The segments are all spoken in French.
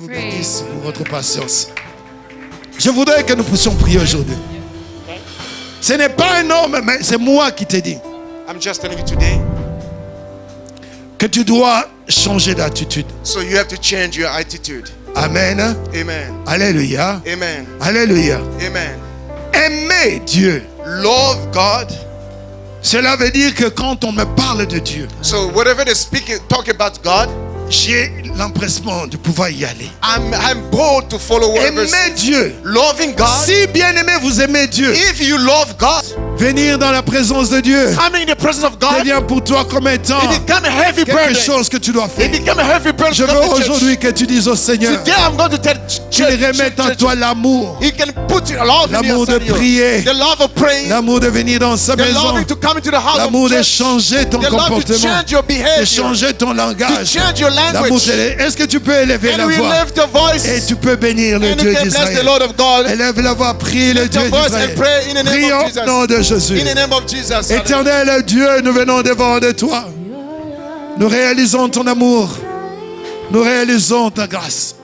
vous bénisse pour votre patience. Je voudrais que nous puissions prier aujourd'hui. Ce n'est pas un homme, mais c'est moi qui te dis I'm just telling you today. que tu dois changer d'attitude. So you have to change your attitude. Amen. Amen. Alléluia. Amen. Alléluia. Amen. Aimer Dieu. Love God. Cela veut dire que quand on me parle de Dieu, So whatever they talk about God, j'ai l'empressement de pouvoir y aller. I'm bold to follow whatever. Aimer Dieu. Loving God. Si bien aimé vous aimez Dieu, If you love God, venir dans la présence de Dieu coming in the presence of God, devient pour toi comme étant it becomes a heavy quelque burden. chose que tu dois faire. It becomes a heavy burden. Je to veux come to church. aujourd'hui que tu dises au Seigneur Today I'm going to tell qu'il remette en toi l'amour, He can put love in l'amour de inside you. prier, The love of praying, l'amour de venir dans sa the maison, love to come into the house l'amour of de church, changer ton the love to comportement, change your de behavior, changer ton to langage. change your L'amour, language. est-ce que tu peux élever la And we voix lift the voice et tu peux bénir le and Dieu you can bless the d'Israël? Lord of God. Élève la voix, prie le Lift Dieu your voice d'Israël. and pray in the name Prions of au Jesus. nom de Jésus. In the name of Jesus. Éternel Dieu, nous venons devant de toi. Nous réalisons ton amour. Nous réalisons ta grâce.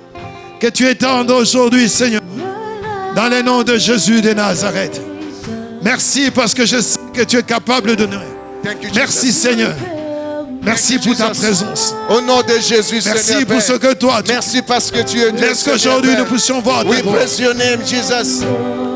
Que tu étendes aujourd'hui, Seigneur, dans le nom de Jésus de Nazareth. Merci parce que je sais que tu es capable de nous. Thank you, Merci, Jesus. Seigneur. Merci pour ta Jesus. présence. Au nom de Jésus, Merci Seigneur pour Père. ce que toi tu Merci parce que tu es Dieu. laisse qu'aujourd'hui nous puissions voir ta We gloire. praise your name, Jesus.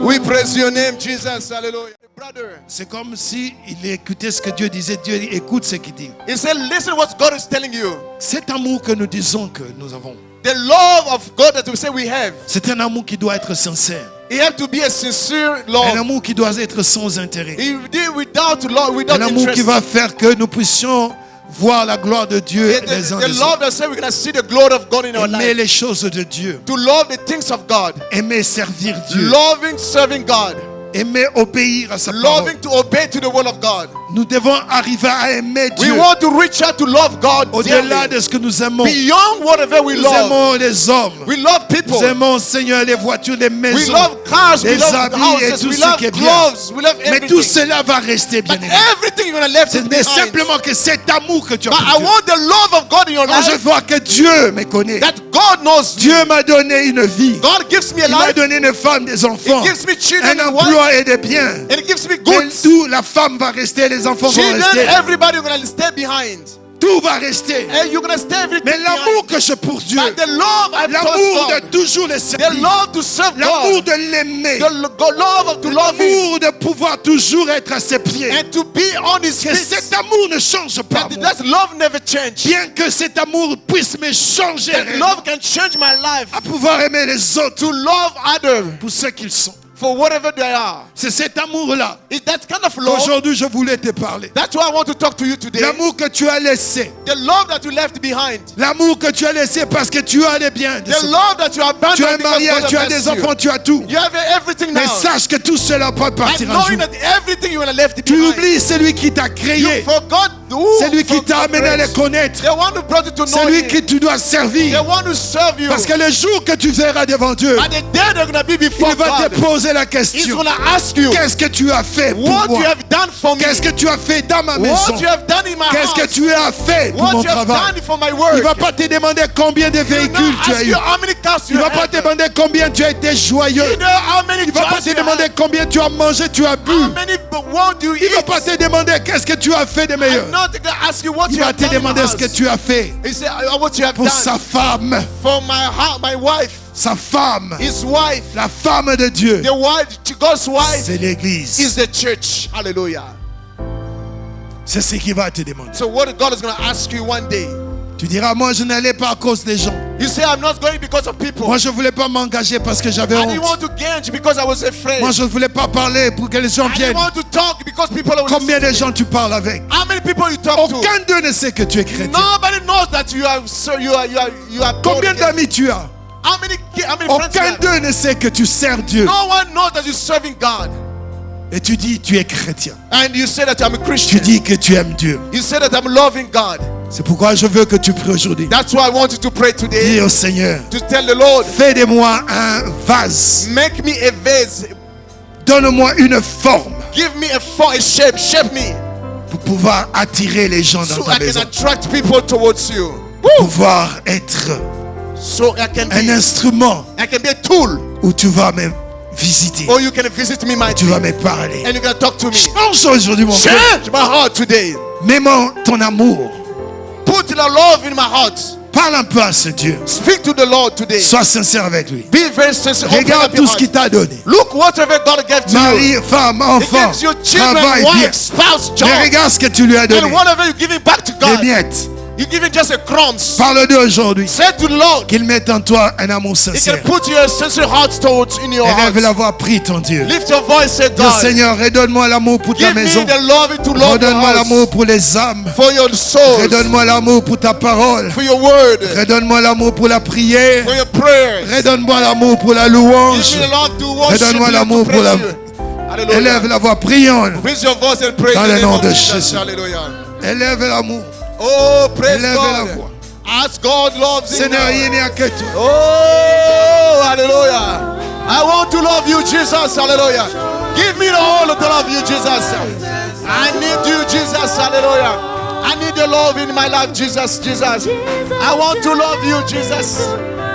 We praise your name, Jesus. Hallelujah. Brother, C'est comme si il écoutait ce que Dieu disait. Dieu écoute ce qu'il dit. he said, listen what God is telling you. Cet amour que nous disons que nous avons, The love of God that we say we have, c'est un amour qui doit être sincère. it has to be a sincere Un love. amour qui doit être sans intérêt. He did without love, Un without amour qui interest. va faire que nous puissions voir la gloire de Dieu les uns The des love autres. that says we're going to see the glory of God in our Aimer life. les choses de Dieu. To love the things of God. Aimer servir Dieu. Loving, serving God. Aimer obéir à sa parole. Loving to obey to the word of God. Nous devons arriver à aimer We Dieu. want to reach out to love God Au-delà dearly. de ce que nous aimons. Beyond whatever we Nous love. aimons les hommes. We love people. Nous aimons, Seigneur, les voitures, les We maisons, love cars. We les love habits et houses. tout We ce love qui est bien. clothes. We love Mais everything. tout cela va rester, bien But aimé. everything you're going to leave C'est it mais behind. simplement que cet amour que tu as But pour I Dieu. want the love of God in your Quand je life. vois que Dieu me connaît, That God knows me. Dieu m'a donné une vie. God gives me a Il m'a life. donné une femme, des enfants, He gives me children un and wife. emploi et des biens. And He gives me Et goods. tout, la femme va rester, les enfants vont Children, rester. everybody you're going to stay behind. Tout va rester. And you're going to stay everything Mais l'amour behind. que je pour Dieu, But the love I l'amour towards de God. toujours le The servir, love to serve l'amour God. de l'aimer, The love of to love Him. l'amour de pouvoir toujours être à ses pieds. And to be on His Que feet. cet amour ne change pas. That moi. that love never change. Bien que cet amour puisse me changer That love can change my life. à pouvoir aimer les autres To love others pour ce qu'ils sont. for whatever they are. C'est cet amour-là It's that kind of love. qu'aujourd'hui je voulais te parler. That's why I want to talk to you today. L'amour que tu as laissé. The love that you left behind. L'amour que tu as laissé parce que tu as les biens. de The ce- love that you abandoned Tu es because marié, God tu as blessed des enfants, tu as tout. You have everything now. Mais sache que tout cela peut And partir un knowing jour. that everything you left Tu behind. oublies celui qui t'a You créé. forgot who C'est lui qui t'a amené à les connaître. The one who brought you to know C'est lui Him. qui tu dois The servir. one who served you. Parce que le jour que tu verras devant Dieu, At the day they're going to be before il va God. te poser la He's question. going to ask you Qu'est-ce que tu as fait pour what you moi? have done for me. Qu'est-ce que tu as fait dans ma maison? What you have done in my Qu'est-ce que house. tu as fait pour What mon you have travail? done for my Il work. ne va pas te demander combien de He will véhicules not tu as ask eu. you how many cars Il you ne va have. pas te demander combien tu as été joyeux. You know how many Il ne va pas jobs te you demander have. combien tu as mangé, tu as bu. How many what do you Il ne va eat. pas te demander qu'est-ce que tu as fait de meilleur. I'm not going to ask you what Il you va have te done in my demander ce que house. tu as fait He said what you have pour sa done femme. for my wife, Sa femme. his wife, La femme de Dieu. the wife, God's wife C'est l'église. is the church. Hallelujah. C'est ce qu'il va te demander. So what God is going to ask you one day. Tu diras, moi je n'allais pas à cause des gens. You say I'm not going because of people. Moi je ne voulais pas m'engager parce que j'avais I didn't honte. want to gauge because I was afraid. Moi je ne voulais pas parler pour que les gens I viennent. didn't want to talk because people are Combien de listening. gens tu parles avec? How many people you talk to? Aucun d'eux ne sait que tu es chrétien. Nobody knows that you are born Combien again. d'amis tu as? How many friends you Aucun have? d'eux ne sait que tu sers Dieu. No one knows that you're serving God. Et tu dis tu es chrétien. And you say that I'm a Tu Christian. dis que tu aimes Dieu. You say that I'm loving God. C'est pourquoi je veux que tu pries aujourd'hui. That's why I want you to pray today. Dis au Seigneur, To tell the Lord, fais de moi un vase. make me a vase. Donne-moi une forme Give me a shape. Shape me. pour pouvoir attirer les gens dans So ta I can maison. attract people towards you. Pouvoir être So I can un instrument be a tool. où tu vas me visiter. Or you can visit me, my Tu vas me parler. and you can talk to me. Change aujourd'hui mon cœur. Change my heart today. Mets ton amour. Put the love in my heart. Parle un peu à ce Dieu. Speak to the Lord today. Sois sincère avec lui. Be very sincere. Open Regarde up your tout ce qu'il heart. t'a donné. Look whatever God gave to you. Mari, femme, He enfant, gives you children, travail, bien. wife, spouse, job. Mais regarde ce que tu lui as donné. And whatever you give it back to Les God, miettes. you give it just a crumbs. Parle-lui aujourd'hui. Say to the Lord, Qu'il mette en toi un amour He can sincère. put your sincere heart towards in your heart. Élève la voix, prie ton Dieu. Lift your voice, say Dis, God, Seigneur, redonne-moi l'amour pour ta give me maison. the love to love your Redonne-moi house, l'amour pour les âmes. for your souls, Redonne-moi l'amour pour ta parole. for your word, Redonne-moi l'amour pour la prière. for your prayers. Redonne-moi l'amour pour la Give louange. me the love to worship Redonne-moi you, l'amour to pour praise la... you. Hallelujah. Élève la voix, prions. Raise your voice and praise Dans the le name nom of de Jesus. Jésus. Hallelujah. Élève l'amour. Oh, praise Élève la God. voix. As God loves you. Seigneur, il n'y a que toi. Oh, hallelujah. I want to love you, Jesus. Hallelujah. Give me the whole to love you, Jesus. I need you, Jesus. Hallelujah. I need your love in my life, Jesus. Jesus. I want to love you, Jesus.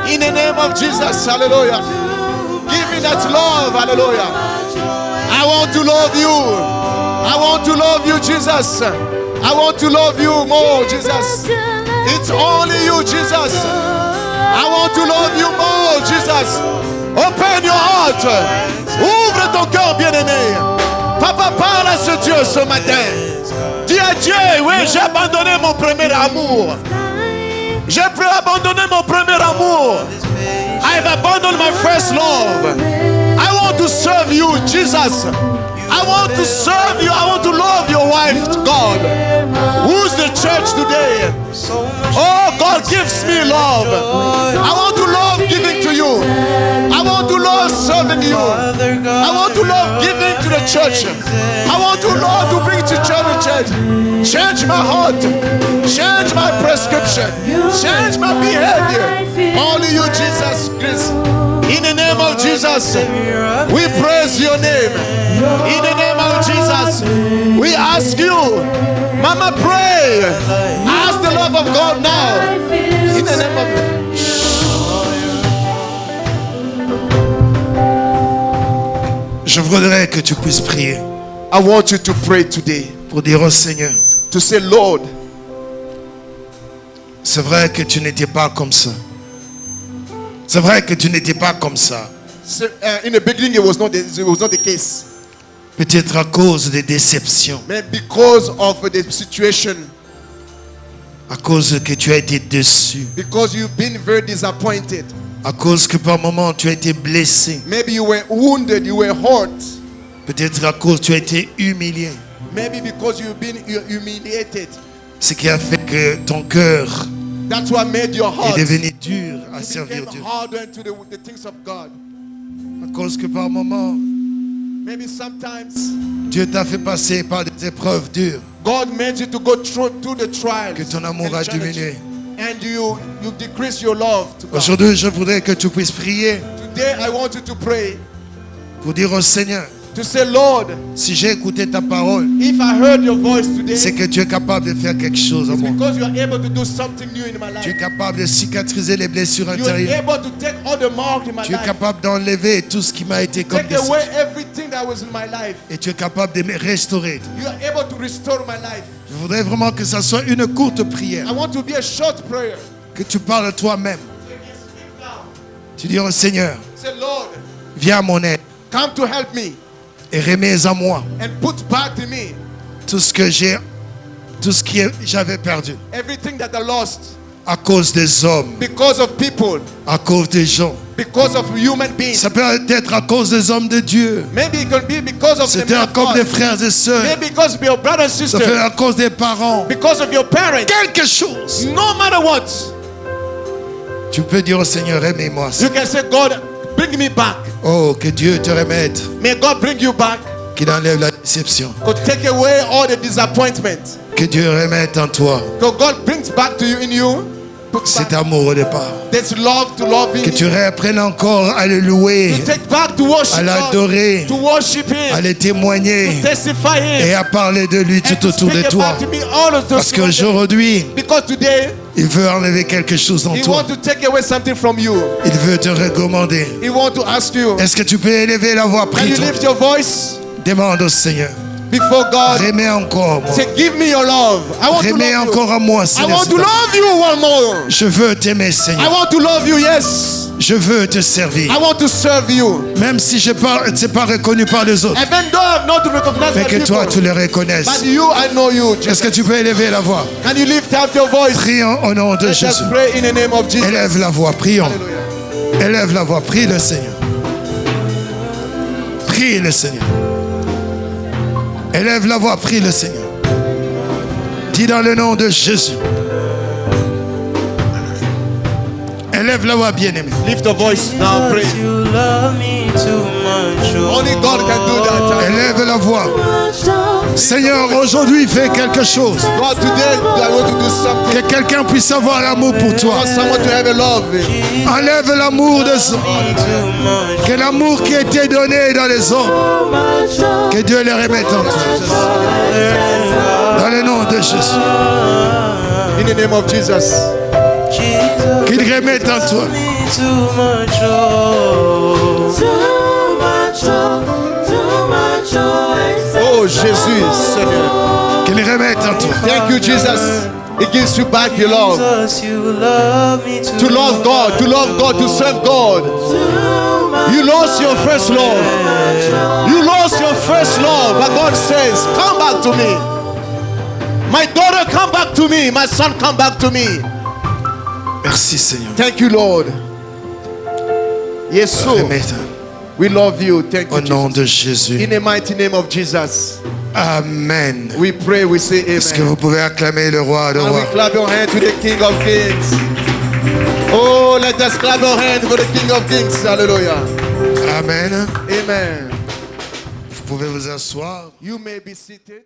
In the name of Jesus. Hallelujah. Give me that love. Hallelujah. I want to love you. I want to love you, Jesus. I want to love you more, Jesus. It's only you, Jesus. I want to love you more, Jesus. Open your heart. Ouvre ton cœur, bien-aimé. Papa, parle à ce Dieu ce matin. Dis à Dieu, oui, j'ai abandonné mon premier amour. J'ai abandonné mon premier amour. I've abandoned my first love. I want to serve you, Jesus. I want to serve you. I want to love your wife, God. Who's the church today? Oh, God gives me love. I want to love giving to you. I want to love serving you. I want to love giving to the church. I want to love to bring to church. Change my heart. Change my prescription. Change my behavior. Only you, Jesus Christ. In the name of Jesus, we praise your name. In the name of Jesus, we ask you, Mama, pray. Ask the love of God now. In the name of Je voudrais que tu puisses prier I want you to pray today. pour dire au Seigneur, To say, Lord, c'est vrai que tu n'étais pas comme ça. C'est vrai que tu n'étais pas comme ça. in the beginning it was not the case. Peut-être à cause des déceptions, But because of the situation, à cause que tu as été déçu, because you've been very disappointed. à cause que par moments tu as été blessé, Maybe you were wounded, you were hurt. peut-être à cause que tu as été humilié. Maybe because you've been humiliated. Ce qui a fait que ton cœur That's what made your heart est devenu dur à to servir become Dieu. harder to the things of God. À cause que par moments Maybe sometimes Dieu t'a fait passer par des épreuves dures, God made you to go through the trials. que ton amour and a challenges. diminué. And you decrease your love to God. Aujourd'hui, je voudrais que tu puisses prier Today I want you to pray pour dire au Seigneur, to say, Lord, si j'ai écouté ta parole, if I heard your voice today, c'est que tu es capable de faire quelque chose en it's moi. because you are able to do something new in my Tu es life. capable de cicatriser les blessures You are intérieures. able to take all the mark in my Tu es life. capable d'enlever tout ce qui m'a été comme Take déception. away everything that was in my life. Et tu es capable de me restaurer. You are able to restore my life. Je voudrais vraiment que ça soit une courte prière. I want to be a short prayer. Que tu parles toi-même. Speak now. Tu dis au Seigneur, Say, Lord, viens à mon aide come to help me et remets à moi and put back to me tout ce que j'avais perdu. everything that I lost À cause des hommes, because of people, à cause des gens. because of human beings. Ça peut être à cause des hommes de Dieu. Maybe it can be because of the C'était men à of cause God. des frères et sœurs. Maybe because of your brother and Ça sister. fait à cause des parents. Because of your parents. Quelque chose. No matter what, Tu peux dire au Seigneur, aimez-moi. you can say, God, bring me back. Oh, que Dieu te remette, May God bring you back. qu'il enlève la déception. God take away all the disappointment. Que Dieu remette en toi God brings back to you in you. Put cet back amour au départ. this love to love Que Him. tu reprennes encore à le louer, To take back to worship à God. l'adorer, To worship à Him. le témoigner Testify Him. et à parler de lui And tout to autour de speak toi. about to me all of those Parce qu'aujourd'hui, because today Il veut enlever quelque chose en He toi. wants to take away something from you. Il veut te recommander. He wants to ask you. Est-ce que tu peux élever la voix? Can Prie you toi. lift your voice Demande au Seigneur. before God? Remets encore moi. Say, give me your love. I want to Remets love you. encore à moi, I Seigneur. want to love you one more. Je veux t'aimer, I Seigneur. want to love you, yes. Je veux te servir. I want to serve you. Même si je ne suis pas reconnu par les autres. Even though I'm not recognized Mais by que toi, tu people. le reconnaisses. But you, I know you. Est-ce que tu peux élever la voix? Can you lift up your voice? Prions au nom de Let us Jésus. pray in the name of Jesus. Élève la voix, prions. Hallelujah. Élève la voix, prie le Seigneur. Prie le Seigneur. Élève la voix, prie le Seigneur. Dis dans le nom de Jésus. Élève la voix, bien-aimé. Lift your voice now, pray. You love me too much. Only God can do that. Élève la voix. Seigneur, aujourd'hui, fais quelque chose. God, today I want to do something. Que quelqu'un puisse avoir l'amour pour I toi. want someone to have a love. Enlève l'amour des hommes. Que l'amour qui a été donné dans les hommes, que Dieu le remette en toi. Dans le nom de Jésus. In the name of Jesus. Qu'il remette en toi. Oh, Jésus, Seigneur. Qu'il remette en toi. Thank you, Jesus. It gives you back your love. To love God, to serve God. You lost your first love. You lost your first love. But God says, come back to me. My daughter, come back to me. My son, come back to me. Merci Seigneur. Thank you, Lord. Yes, so Remette we love you. Thank au you, nom Jesus. de Jésus. In the mighty name of Jesus, Amen. we pray, we say Est-ce que amen. vous pouvez acclamer le roi de And we rois? clap your hand to the King of Kings. Oh, let us clap your hand for the King of Kings. Hallelujah. Amen. Amen. Vous pouvez vous asseoir. You may be seated.